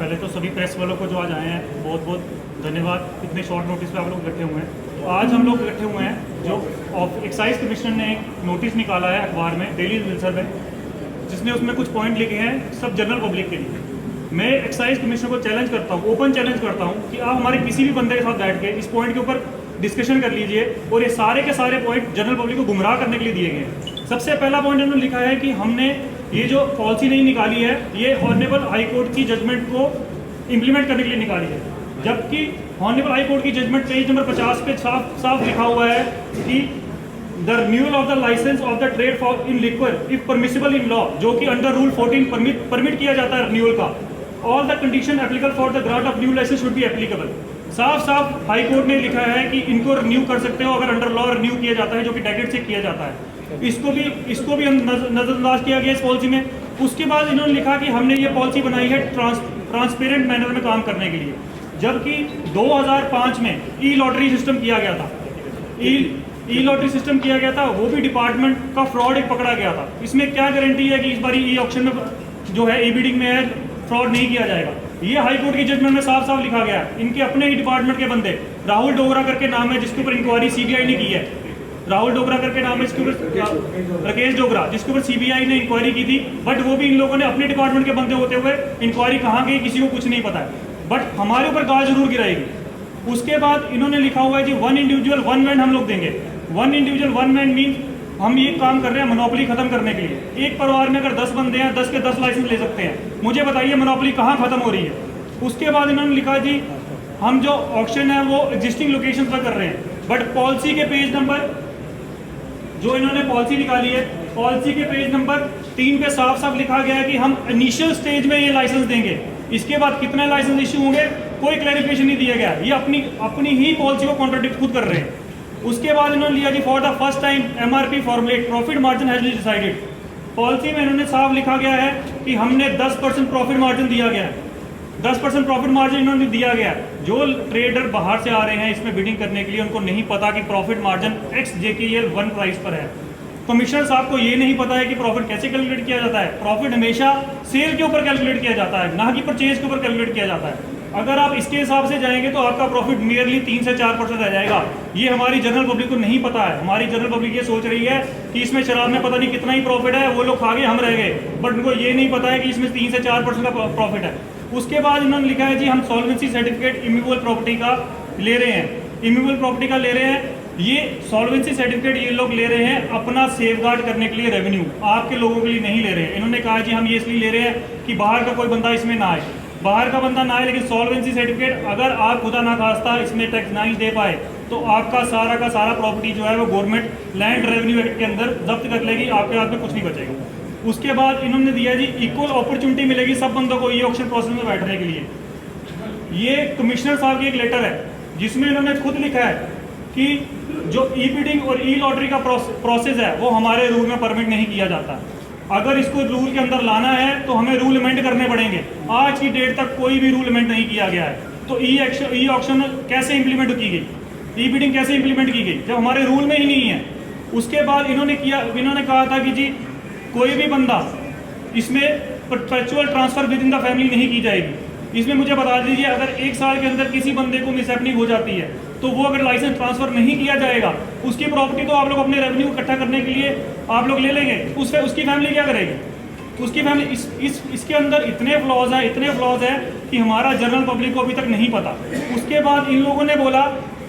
पहले तो सभी प्रेस वालों को जो आज आए हैं बहुत बहुत धन्यवाद। इतने शॉर्ट नोटिस पे आप लोग इकट्ठे हुए हैं। आज हम लोग इकट्ठे हुए हैं जो एक्साइज कमिश्नर ने एक नोटिस निकाला है अखबार में, डेली न्यूज़पेपर में, जिसने उसमें कुछ पॉइंट लिखे हैं सब जनरल पब्लिक के लिए। मैं एक्साइज कमिश्नर को चैलेंज करता हूँ, ओपन चैलेंज करता हूँ कि आप हमारे किसी भी बंदे के साथ बैठ के इस पॉइंट के ऊपर डिस्कशन कर लीजिए और ये सारे के सारे पॉइंट जनरल पब्लिक को गुमराह करने के लिए दिए गए हैं। सबसे पहला पॉइंट उन्होंने लिखा है कि हमने ये जो पॉलिसी नहीं निकाली है ये ऑनरेबल हाई कोर्ट की जजमेंट को इम्प्लीमेंट करने के लिए निकाली है, जबकि ऑनरेबल हाई कोर्ट की जजमेंट पेज नंबर 50 पे साफ लिखा हुआ है कि the renewal of the licence of the trade for in liquor if permissible in law, जो कि अंडर रूल 14 परमिट किया जाता है रिन्यूअल का, all the condition applicable for the grant of new licence should be applicable. साफ high court ने लिखा है कि इनको रिन्यू कर सकते हो अगर अंडर लॉ रिन्यू किया जाता है, जो कि डेकेड से किया जाता है। इसको भी हम नजरअंदाज किया गया इस पॉलिसी में। उसके बाद इन्होंने लिखा कि हमने ये पॉलिसी बनाई है ट्रांसपेरेंट मैनर में काम करने के लिए, जबकि 2005 में ई लॉटरी सिस्टम किया गया था। ई लॉटरी सिस्टम किया गया था, वो भी डिपार्टमेंट का फ्रॉड एक पकड़ा गया था। इसमें क्या गारंटी है कि इस बार ई ऑक्शन में जो है ई बिडिंग में है फ्रॉड नहीं किया जाएगा? ये हाई कोर्ट की जजमेंट में साफ लिखा गया है। इनके अपने ही डिपार्टमेंट के बंदे राहुल डोगरा करके नाम है, जिसके ऊपर इंक्वायरी सीबीआई ने की है। राहुल डोगरा करके नाम है, इसके ऊपर राकेश डोगरा, जिसके ऊपर सीबीआई ने इंक्वायरी की थी, बट वो भी इन लोगों ने अपने डिपार्टमेंट के बंदे होते हुए इंक्वायरी कहाँ गई किसी को कुछ नहीं पता है, बट हमारे ऊपर गाज जरूर गिराएगी। उसके बाद इन्होंने लिखा हुआ है जी वन इंडिविजुअल वन मैन हम लोग देंगे। One individual one man mean हम ये काम कर रहे हैं मोनोपोली खत्म करने के लिए। एक परिवार में अगर 10 बंदे हैं, 10 के 10 लाइसेंस ले सकते हैं। मुझे बताइए मोनोपोली कहाँ खत्म हो रही है? उसके बाद इन्होंने लिखा जी हम जो ऑक्शन है वो एग्जिस्टिंग लोकेशन पर कर रहे हैं, बट पॉलिसी के पेज नंबर जो इन्होंने पॉलिसी निकाली है, पॉलिसी के पेज नंबर 3 पे साफ लिखा गया है कि हम इनिशियल स्टेज में ये लाइसेंस देंगे। इसके बाद कितने लाइसेंस इश्यू होंगे कोई क्लैरिफिकेशन नहीं दिया गया। ये अपनी ही पॉलिसी को कॉन्ट्राडिक्ट खुद कर रहे हैं। उसके बाद इन्होंने लिया जी for the first time MRP formulate profit margin has been decided. Policy में इन्होंने साफ लिखा गया है कि हमने 10% प्रॉफिट मार्जिन दिया गया है। 10% प्रॉफिट मार्जिन इन्होंने दिया गया है। जो ट्रेडर बाहर से आ रहे हैं इसमें बिडिंग करने के लिए, उनको नहीं पता कि profit margin x JKL 1 price पर है। कमिश्नर साहब को ये नहीं पता है कि प्रॉफिट कैसे कैलकुलेट किया जाता है। प्रॉफिट हमेशा सेल के ऊपर कैलकुलेट किया जाता है, ना कि परचेज के ऊपर कैलकुलेट किया जाता है। अगर आप इसके हिसाब से जाएंगे तो आपका प्रॉफिट नियरली 3 से 4% रह जाएगा। ये हमारी जनरल पब्लिक को नहीं पता है। हमारी जनरल पब्लिक ये सोच रही है कि इसमें शराब में पता नहीं कितना ही प्रॉफिट है, वो लोग खा गए हम रह गए, बट उनको ये नहीं पता है कि इसमें 3 से 4% का प्रॉफिट है। उसके बाद इन्होंने लिखा है जी हम सॉल्वेंसी सर्टिफिकेट इम्यूवेबल प्रॉपर्टी का ले रहे हैं। इम्यूवेबल प्रॉपर्टी का ले रहे हैं, ये सॉल्वेंसी सर्टिफिकेट ये लोग ले रहे हैं अपना सेफगार्ड करने के लिए, रेवेन्यू आपके लोगों के लिए नहीं ले रहे हैं। इन्होंने कहा जी हम ये इसलिए ले रहे हैं कि बाहर का कोई बंदा इसमें ना आए, बाहर का बंदा ना आए। लेकिन सॉल्वेंसी सर्टिफिकेट अगर आप खुदा ना खास्ता इसमें टैक्स नहीं दे पाए तो आपका सारा का सारा प्रॉपर्टी जो है वो गवर्नमेंट लैंड रेवेन्यू एक्ट के अंदर जब्त कर लेगी, आपके हाथ में कुछ नहीं बचेगा। उसके बाद इन्होंने दिया जी इक्वल अपॉर्चुनिटी मिलेगी सब बंदों को ये ऑक्शन प्रोसेस में बैठने के लिए। ये कमिश्नर साहब की एक लेटर है जिसमें इन्होंने खुद लिखा है कि जो ई बिडिंग और ई लॉटरी का प्रोसेस है वो हमारे रूल में परमिट नहीं किया जाता। अगर इसको रूल के अंदर लाना है तो हमें रूल अमेंड करने पड़ेंगे। आज की डेट तक कोई भी रूल अमेंड नहीं किया गया है, तो ई ऑक्शन कैसे इंप्लीमेंट की गई, ई बिडिंग कैसे इंप्लीमेंट की गई जब हमारे रूल में ही नहीं है। उसके बाद इन्होंने कहा था कि जी कोई भी बंदा इसमें perpetual transfer with in the family नहीं की जाएगी। इसमें मुझे बता दीजिए अगर 1 साल के अंदर किसी बंदे को मिसहैपनिंग हो जाती है तो वो अगर लाइसेंस ट्रांसफर नहीं किया जाएगा, उसकी प्रॉपर्टी तो आप लोग अपने रेवेन्यू इकट्ठा करने के लिए आप लोग ले लेंगे, उसकी फैमिली क्या करेगी? उसकी फैमिली इसके अंदर इतने फ्लॉज हैं कि हमारा जनरल पब्लिक को अभी तक नहीं पता। उसके बाद इन लोगों ने बोला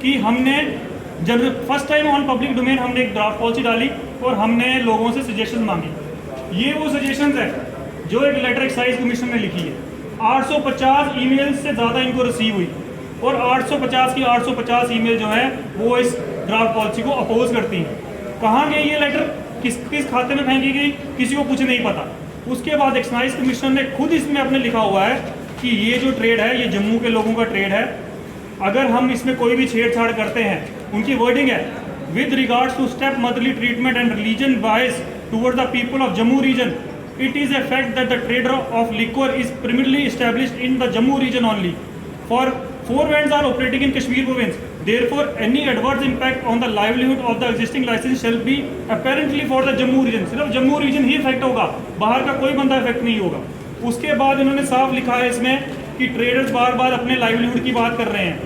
कि हमने first time on public domain हमने एक ड्राफ्ट पॉलिसी डाली और हमने लोगों से सजेशन मांगी। ये वो सजेशंस है जो एक लेटर एक्साइज कमीशन ने लिखी है। 850 ईमेल से ज़्यादा इनको रिसीव हुई और 850 की 850 ईमेल जो है वो इस ड्राफ्ट पॉलिसी को अपोज करती हैं। कहाँ गई ये लेटर, किस खाते में फेंकी गई, किसी को कुछ नहीं पता। उसके बाद एक्साइज कमिश्नर ने खुद इसमें अपने लिखा हुआ है कि ये जो ट्रेड है ये जम्मू के लोगों का ट्रेड है। अगर हम इसमें कोई भी छेड़छाड़ करते हैं, उनकी वर्डिंग है with regards to step motherly treatment and religion bias toward the people of Jammu region, it is a fact that the trader of liquor is primarily established in the Jammu region only. For 4 vans are operating in Kashmir province. Therefore, any adverse impact on the livelihood of the existing license shall be apparently for the Jammu region. सिर्फ Jammu reason ही effect होगा, बाहर का कोई बंदा effect नहीं होगा। उसके बाद इन्होंने साफ लिखा है इसमें कि ट्रेडर्स बार बार अपने लाइवलीहुड की बात कर रहे हैं,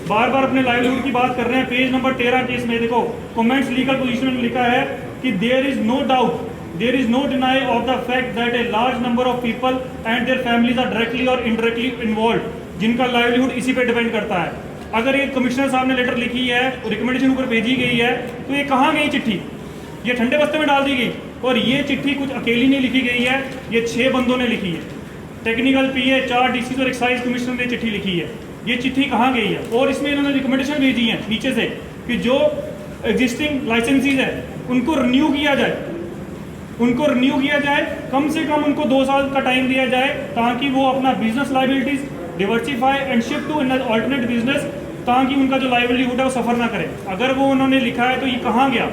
बार बार अपने लाइवलीहुड की बात कर रहे हैं। पेज नंबर 13 के इसमें देखो कमेंट्स लीगल पोजीशन में लिखा है कि there is no doubt, there is no deny of the fact that a large number of people and their families are directly और इनडायरेक्टली इन्वॉल्व, जिनका लाइवलीहुड इसी पे डिपेंड करता है। अगर ये कमिश्नर साहब ने लेटर लिखी है, रिकमेंडेशन ऊपर भेजी गई है, तो ये कहाँ गई चिट्ठी? ये ठंडे बस्ते में डाल दी गई। और ये चिट्ठी कुछ अकेली नहीं लिखी गई है, ये 6 बंदों ने लिखी है। टेक्निकल पीए, 4 डीसी और एक्साइज कमिश्नर ने चिट्ठी लिखी है। ये चिट्ठी कहाँ गई है? और इसमें इन्होंने रिकमेंडेशन भेजी है नीचे से कि जो एग्जिस्टिंग लाइसेंसीज है उनको रिन्यू किया जाए, उनको रिन्यू किया जाए, कम से कम उनको 2 साल का टाइम दिया जाए, ताकि वो अपना business liabilities diversify and shift to alternate business, ताकि उनका जो लाइवलीहुड है वो सफ़र ना करे। अगर वो उन्होंने लिखा है तो ये कहाँ गया?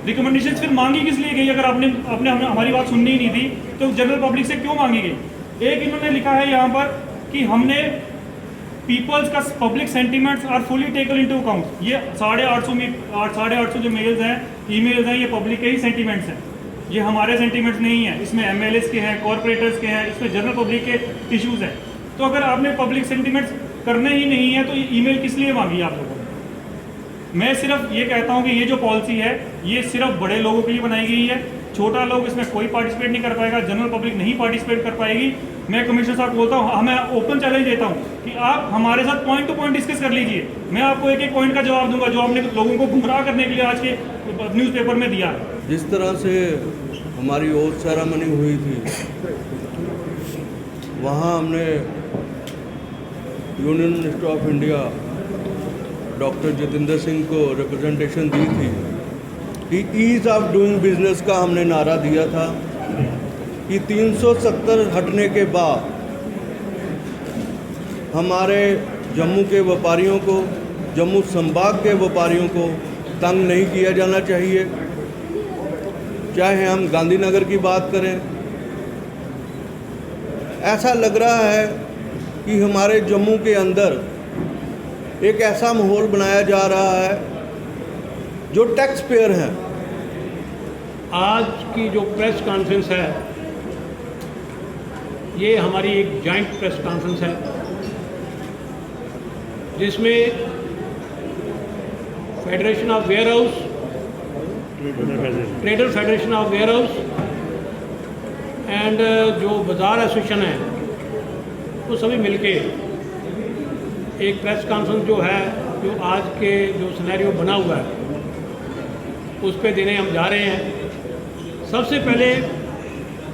रिकमेंडेशन फिर मांगी किस लिए गई? अगर आपने आपने हमारी बात सुननी ही नहीं थी तो जनरल पब्लिक से क्यों मांगी गई? एक इन्होंने लिखा है यहाँ पर कि हमने पीपल्स का public sentiments are fully taken into account. ये 850 जो मेल्स हैं, ईमेल्स हैं, ये पब्लिक के ही सेंटिमेंट्स हैं, ये हमारे सेंटिमेंट्स नहीं हैं। इसमें एमएलएस के हैं, कॉरपोरेटर्स के हैं, इसमें जनरल पब्लिक के इश्यूज़ हैं। तो अगर आपने पब्लिक सेंटिमेंट्स करने ही नहीं है तो ये ईमेल किस लिए मांगी आप लोगों ने? मैं सिर्फ ये कहता हूँ कि ये जो पॉलिसी है ये सिर्फ बड़े लोगों के लिए बनाई गई है, छोटा लोग इसमें कोई पार्टिसिपेट नहीं कर पाएगा, जनरल पब्लिक नहीं पार्टिसिपेट कर पाएगी। मैं कमिश्नर साहब बोलता हूँ, मैं ओपन चैलेंज देता हूँ कि आप हमारे साथ पॉइंट टू पॉइंट डिस्कस कर लीजिए। मैं आपको एक एक पॉइंट का जवाब दूंगा जो आपने लोगों को गुमराह करने के लिए आज के न्यूज़पेपर में दिया। जिस तरह से हमारी ओथ सेरेमनी हुई थी, वहाँ हमने union minister of India doctor Jitendra Singh को रिप्रेजेंटेशन दी थी कि ईज़ ऑफ डूइंग बिजनेस का हमने नारा दिया था कि 370 हटने के बाद हमारे जम्मू के व्यापारियों को, जम्मू संभाग के व्यापारियों को तंग नहीं किया जाना चाहिए। चाहे हम गांधीनगर की बात करें, ऐसा लग रहा है कि हमारे जम्मू के अंदर एक ऐसा माहौल बनाया जा रहा है जो टैक्स पेयर हैं। आज की जो प्रेस कॉन्फ्रेंस है ये हमारी एक जॉइंट प्रेस कॉन्फ्रेंस है जिसमें federation of warehouse, trader federation of warehouse and जो बाज़ार एसोसिएशन है वो सभी मिलके एक प्रेस कॉन्फ्रेंस जो है, जो आज के जो सिनेरियो बना हुआ है उस पे देने हम जा रहे हैं। सबसे पहले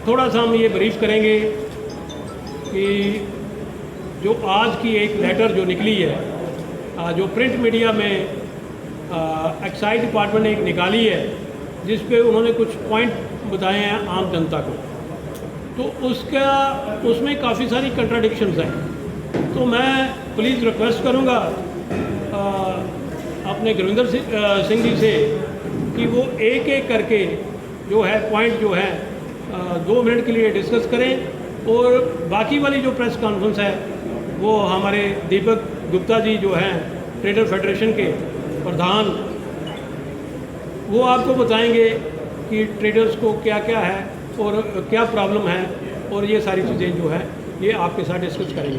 थोड़ा सा हम ये ब्रीफ करेंगे कि जो आज की एक लेटर जो निकली है, जो प्रिंट मीडिया में एक्साइज डिपार्टमेंट ने एक निकाली है, जिस पे उन्होंने कुछ पॉइंट बताए हैं आम जनता को, तो उसमें काफ़ी सारी कंट्राडिक्शंस हैं। तो मैं प्लीज़ रिक्वेस्ट करूंगा अपने गुरविंदर सिंह जी से कि वो एक एक करके जो है पॉइंट जो है 2 मिनट के लिए डिस्कस करें, और बाकी वाली जो प्रेस कॉन्फ्रेंस है वो हमारे दीपक गुप्ता जी जो हैं ट्रेडर फेडरेशन के प्रधान, वो आपको बताएंगे कि ट्रेडर्स को क्या क्या है और क्या प्रॉब्लम है, और ये सारी चीज़ें जो है ये आपके साथ डिस्कस करेंगे।